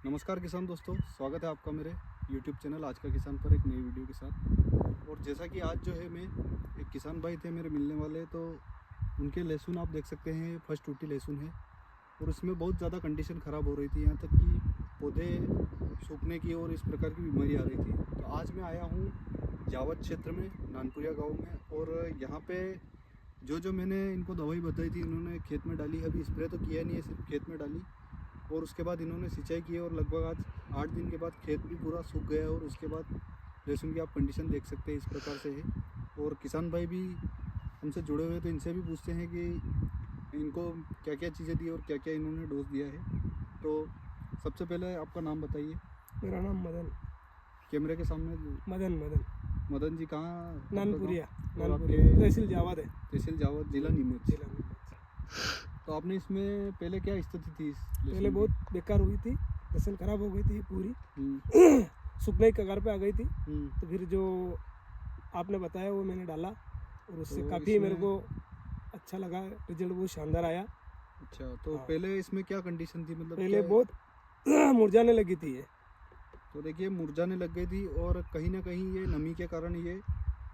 नमस्कार किसान दोस्तों, स्वागत है आपका मेरे YouTube चैनल आज का किसान पर एक नई वीडियो के साथ। और जैसा कि आज जो है मैं एक किसान भाई थे मेरे मिलने वाले, तो उनके लहसुन आप देख सकते हैं, फर्स्ट टूटी लहसुन है और उसमें बहुत ज़्यादा कंडीशन ख़राब हो रही थी, यहाँ तक कि पौधे सूखने की और इस प्रकार की बीमारी आ रही थी। तो आज मैं आया हूँ जावद क्षेत्र में, नानपुरिया गाँव में, और यहाँ पे जो मैंने इनको दवाई बताई थी इन्होंने खेत में डाली। अभी स्प्रे तो किया नहीं है, सिर्फ खेत में डाली और उसके बाद इन्होंने सिंचाई की और लगभग आज 8 दिन के बाद खेत भी पूरा सूख गया और उसके बाद लहसुन की आप कंडीशन देख सकते हैं इस प्रकार से है। और किसान भाई भी हमसे जुड़े हुए, तो इनसे भी पूछते हैं कि इनको क्या क्या चीज़ें दी और क्या क्या इन्होंने डोज दिया है। तो सबसे पहले आपका नाम बताइए। मेरा नाम मदन कैमरे के सामने। मदन मदन मदन जी कहाँ? नानपुरिया और आपके तहसील जावद है। तहसील जावद, जिला नीमच। जिला नीमच। तो आपने इसमें पहले क्या स्थिति थी? पहले बहुत बेकार हुई थी, फसल खराब हो गई थी पूरी, हम्म, सूखने की कगार पे आ गई थी। हम्म। तो फिर जो आपने बताया वो मैंने डाला और उससे तो काफ़ी मेरे इसमें- को अच्छा लगा, रिजल्ट बहुत शानदार आया। अच्छा, तो हाँ। पहले इसमें क्या कंडीशन थी, मतलब पहले क्या? बहुत मुरझाने लगी थी ये। तो देखिए मुरझाने लग गई थी और कहीं ना कहीं ये नमी के कारण ये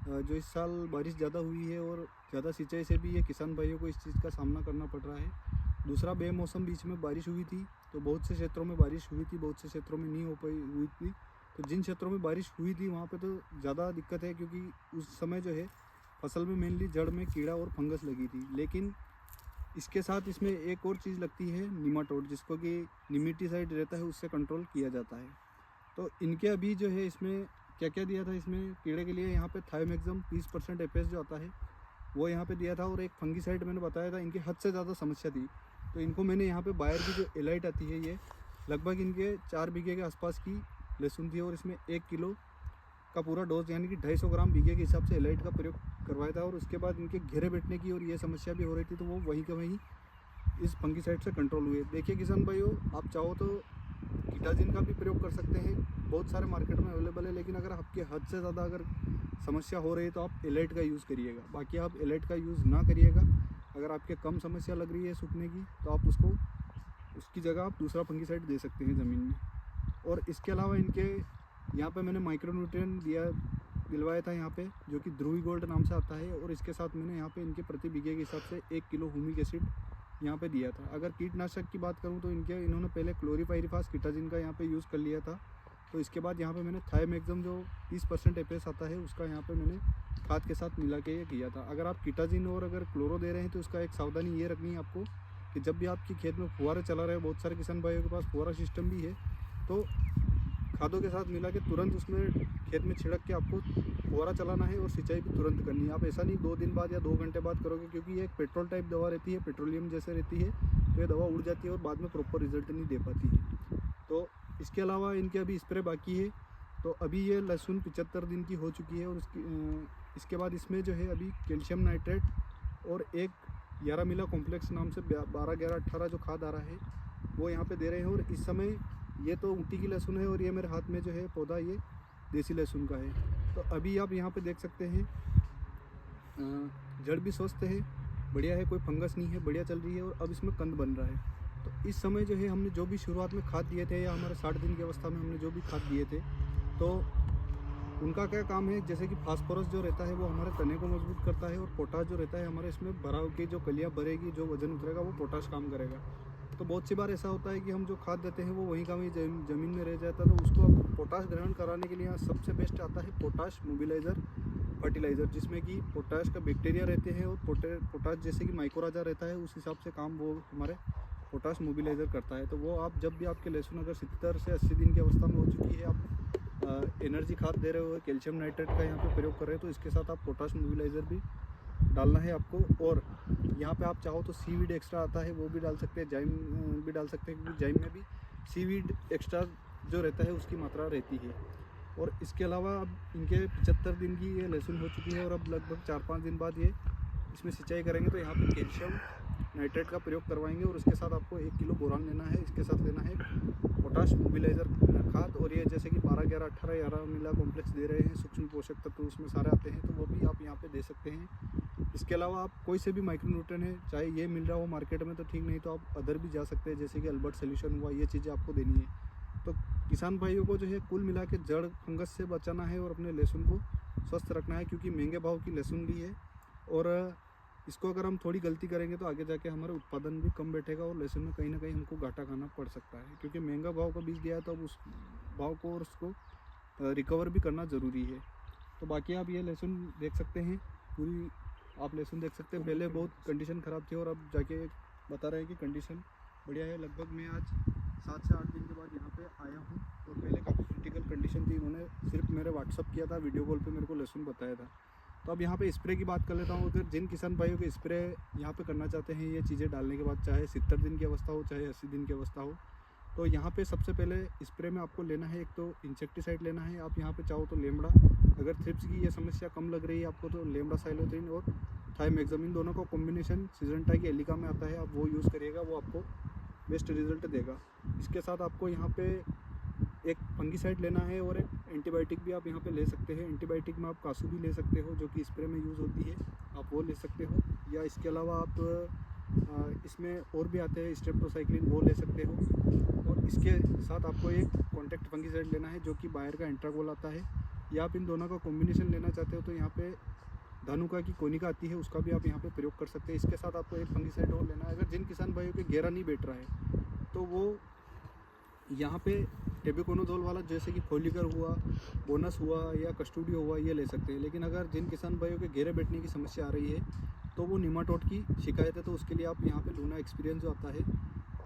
जो इस साल बारिश ज़्यादा हुई है और ज़्यादा सिंचाई से भी ये किसान भाइयों को इस चीज़ का सामना करना पड़ रहा है। दूसरा, बेमौसम बीच में बारिश हुई थी, तो बहुत से क्षेत्रों में बारिश हुई थी, बहुत से क्षेत्रों में नहीं हो पाई हुई थी। तो जिन क्षेत्रों में बारिश हुई थी वहाँ पे तो ज़्यादा दिक्कत है, क्योंकि उस समय जो है फसल में मेनली जड़ में कीड़ा और फंगस लगी थी। लेकिन इसके साथ इसमें एक और चीज़ लगती है, निमाटोड, जिसको कि निमिटीसाइड रहता है, उससे कंट्रोल किया जाता है। तो इनके अभी जो है इसमें क्या क्या दिया था, इसमें कीड़े के लिए यहाँ पे थायोमैक्सम 30% एपीएस जो आता है वो यहाँ पे दिया था, और एक फंगीसाइड मैंने बताया था। इनकी हद से ज़्यादा समस्या थी, तो इनको मैंने यहाँ पे बायर की जो एलाइट आती है, ये लगभग इनके 4 बीघे के आसपास की लहसुन थी और इसमें 1 किलो का पूरा डोज यानी कि 250 ग्राम बीघे के हिसाब से एलाइट का प्रयोग करवाया था। और उसके बाद इनके घेरे बैठने की और ये समस्या भी हो रही थी, तो वो वहीं के वहीं इस फंगीसाइड से कंट्रोल हुए। देखिए किसान भाइयों, आप चाहो तो कीटाजिन का भी प्रयोग कर सकते हैं, बहुत सारे मार्केट में अवेलेबल है। लेकिन अगर आपके हद से ज़्यादा अगर समस्या हो रही है तो आप एलाइट का यूज़ करिएगा, बाकी आप एलाइट का यूज़ ना करिएगा। अगर आपके कम समस्या लग रही है सूखने की, तो आप उसकी जगह आप दूसरा फंगीसाइड दे सकते हैं ज़मीन में। और इसके अलावा इनके यहाँ पे मैंने माइक्रोन्यूट्रिएंट दिलवाया था यहाँ पे, जो कि ध्रुवी गोल्ड नाम से आता है। और इसके साथ मैंने यहाँ पे इनके प्रति बीघे के हिसाब से 1 किलो ह्यूमिक एसिड यहाँ पे दिया था। अगर कीटनाशक की बात करूँ तो इन्होंने पहले क्लोरीपाइरिफास कीटाजिन का यहाँ पे यूज़ कर लिया था। तो इसके बाद यहाँ पे मैंने थायोमैक्सम जो 30% एपीएस आता है उसका यहाँ पे मैंने खाद के साथ मिला के ये किया था। अगर आप कीटाजिन और अगर क्लोरो दे रहे हैं तो उसका एक सावधानी ये रखनी है आपको कि जब भी आपकी खेत में फुहारे चला रहे हैं, बहुत सारे किसान भाइयों के पास फुहारा सिस्टम भी है, तो खादों के साथ मिला के तुरंत उसमें खेत में छिड़क के आपको फुहारा चलाना है और सिंचाई भी तुरंत करनी है। आप ऐसा नहीं 2 दिन बाद या 2 घंटे बाद करोगे, क्योंकि ये एक पेट्रोल टाइप दवा रहती है, पेट्रोलियम जैसे रहती है, तो ये दवा उड़ जाती है और बाद में प्रॉपर रिजल्ट नहीं दे पाती है। तो इसके अलावा इनके अभी स्प्रे बाकी है। तो अभी ये लहसुन 75 दिन की हो चुकी है और इसके बाद इसमें जो है अभी कैल्शियम नाइट्रेट और एक 11 मिला कॉम्प्लेक्स नाम से 12, 11, 18 जो खाद आ रहा है वो यहाँ पे दे रहे हैं। और इस समय ये तो ऊटी की लहसुन है और ये मेरे हाथ में जो है पौधा ये देसी लहसुन का है। तो अभी आप यहाँ पे देख सकते हैं जड़ भी स्वस्थ है, बढ़िया है, कोई फंगस नहीं है, बढ़िया चल रही है और अब इसमें कंद बन रहा है। तो इस समय जो है हमने जो भी शुरुआत में खाद दिए थे या हमारे 60 दिन की अवस्था में हमने जो भी खाद दिए थे, तो उनका क्या काम है, जैसे कि फास्फोरस जो रहता है वो हमारे तने को मजबूत करता है और पोटाश जो रहता है हमारे इसमें भराव की जो कलियाँ भरेगी, जो वजन उतरेगा वो पोटाश काम करेगा। तो बहुत सी बार ऐसा होता है कि हम जो खाद देते हैं वो वहीं का वहीं ज़मीन में रह जाता है, तो उसको अब पोटाश ग्रहण कराने के लिए यहाँ सबसे बेस्ट आता है पोटाश मोबिलाइज़र फर्टिलाइज़र, जिसमें कि पोटाश का बैक्टीरिया रहते हैं और पोटाश जैसे कि माइक्रोराजा रहता है, उस हिसाब से काम वो हमारे पोटाश मोबिलाइज़र करता है। तो वो आप जब भी आपके लहसुन अगर 70 से 80 दिन की अवस्था में हो चुकी है, आप एनर्जी खाद दे रहे हो, कैल्शियम नाइट्रेट का यहाँ पे प्रयोग कर रहे हो, तो इसके साथ आप पोटाश मोबिलाइज़र भी डालना है आपको। और यहाँ पे आप चाहो तो सीवीड एक्स्ट्रा आता है वो भी डाल सकते हैं, जाइम भी डाल सकते हैं, क्योंकि जाइम में भी सीवीड एक्स्ट्रा जो रहता है उसकी मात्रा रहती है। और इसके अलावा अब इनके 75 दिन की ये लहसुन हो चुकी है और अब लगभग 4-5 दिन बाद ये इसमें सिंचाई करेंगे, तो यहाँ पे कैल्शियम नाइट्रेट का प्रयोग करवाएंगे और उसके साथ आपको 1 किलो बोरान लेना है, इसके साथ लेना है पोटाश मोबिलाइज़र खाद। और ये जैसे कि 12, 11, 18, 11 मिला कॉम्प्लेक्स दे रहे हैं, सूक्ष्म पोषक तत्व उसमें सारे आते हैं, तो वो भी आप यहाँ पे दे सकते हैं। इसके अलावा आप कोई से भी माइक्रोन्यूट्रिएंट है, चाहे ये मिल रहा हो मार्केट में तो ठीक, नहीं तो आप अदर भी जा सकते हैं, जैसे कि अल्बर्ट सोल्यूशन हुआ, ये चीज़ें आपको देनी है। तो किसान भाइयों को जो है कुल मिला के जड़ फंगस से बचाना है और अपने लहसुन को स्वस्थ रखना है, क्योंकि महंगे भाव की लहसुन भी है और इसको अगर हम थोड़ी गलती करेंगे तो आगे जाके हमारा उत्पादन भी कम बैठेगा और लहसुन में कहीं ना कहीं हमको घाटा खाना पड़ सकता है, क्योंकि महंगा भाव का बीज दिया है तो अब उस भाव को और उसको रिकवर भी करना ज़रूरी है। तो बाकी आप ये लहसुन देख सकते हैं, पूरी आप लहसुन देख सकते हैं। पहले बहुत कंडीशन ख़राब थी और अब जाके बता रहे हैं कि कंडीशन बढ़िया है। लगभग मैं आज 7 से 8 दिन के बाद यहाँ पे आया हूँ और पहले काफ़ी क्रिटिकल कंडीशन थी। इन्होंने सिर्फ मेरे व्हाट्सअप किया था, वीडियो कॉल पे मेरे को लहसुन बताया था। तो अब यहाँ पे स्प्रे की बात कर लेता हूँ। अगर जिन किसान भाइयों के स्प्रे यहाँ पे करना चाहते हैं ये चीज़ें डालने के बाद, चाहे 70 दिन की अवस्था हो चाहे 80 दिन की अवस्था हो, तो यहाँ पे सबसे पहले स्प्रे में आपको लेना है, एक तो इंसेक्टिसाइड लेना है। आप यहाँ पे चाहो तो लेमड़ा, अगर थ्रिप्स की ये समस्या कम लग रही है आपको तो लेमड़ा साइलोथ्रिन और थाइमेक्सामिन दोनों का कॉम्बिनेशन सिजेंटा की एलिका में आता है, आप वो यूज़ करिएगा, वो आपको बेस्ट रिजल्ट देगा। इसके साथ आपको यहाँ पे एक फंगीसाइड लेना है और एक एंटीबायोटिक भी आप यहाँ पे ले सकते हैं। एंटीबायोटिक में आप कासू भी ले सकते हो जो कि स्प्रे में यूज़ होती है, आप वो ले सकते हो, या इसके अलावा आप इसमें और भी आते हैं स्ट्रेप्टोसाइक्लिन, वो ले सकते हो। और इसके साथ आपको एक कॉन्टैक्ट फंगीसाइड लेना है जो कि बायर का एंट्रागोल आता है, या आप इन दोनों का कॉम्बिनेशन लेना चाहते हो तो यहाँ पे धानुका की कोनिका आती है, उसका भी आप यहाँ पे प्रयोग कर सकते हैं। इसके साथ आपको एक फंगीसाइड और लेना है। अगर जिन किसान भाइयों के घेरा नहीं बैठ रहा है तो वो यहाँ पे टेबिकोनोजोल वाला जैसे कि फोलिकर हुआ, बोनस हुआ या कस्टोडियो हुआ, ये ले सकते हैं। लेकिन अगर जिन किसान भाइयों के घेरे बैठने की समस्या आ रही है तो वो निमाटोड की शिकायत है, तो उसके लिए आप यहाँ पे लूना एक्सपीरियंस जो आता है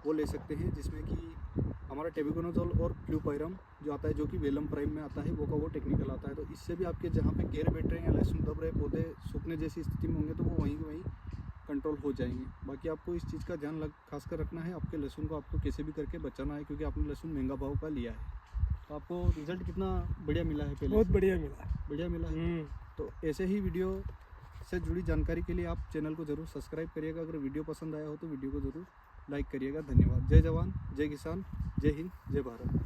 वो ले सकते हैं, जिसमें कि हमारा टेबिकोनोजोल और फ्लूपाइरम जो आता है जो कि वेलम प्राइम में आता है, वो का वो टेक्निकल आता है। तो इससे भी आपके जहाँ पे घेरे बैठ रहे हैं या लहसुन दब रहे, पौधे सूखने जैसी स्थिति में होंगे तो वो वहीं कंट्रोल हो जाएंगे। बाकी आपको इस चीज़ का ध्यान खासकर रखना है, आपके लहसुन को आपको कैसे भी करके बचाना है, क्योंकि आपने लहसुन महंगा भाव का लिया है। तो आपको रिजल्ट कितना बढ़िया मिला है? पहले बहुत बढ़िया मिला। बढ़िया मिला है। तो ऐसे ही वीडियो से जुड़ी जानकारी के लिए आप चैनल को ज़रूर सब्सक्राइब करिएगा। अगर वीडियो पसंद आया हो तो वीडियो को ज़रूर लाइक करिएगा। धन्यवाद। जय जवान, जय किसान, जय हिंद, जय भारत।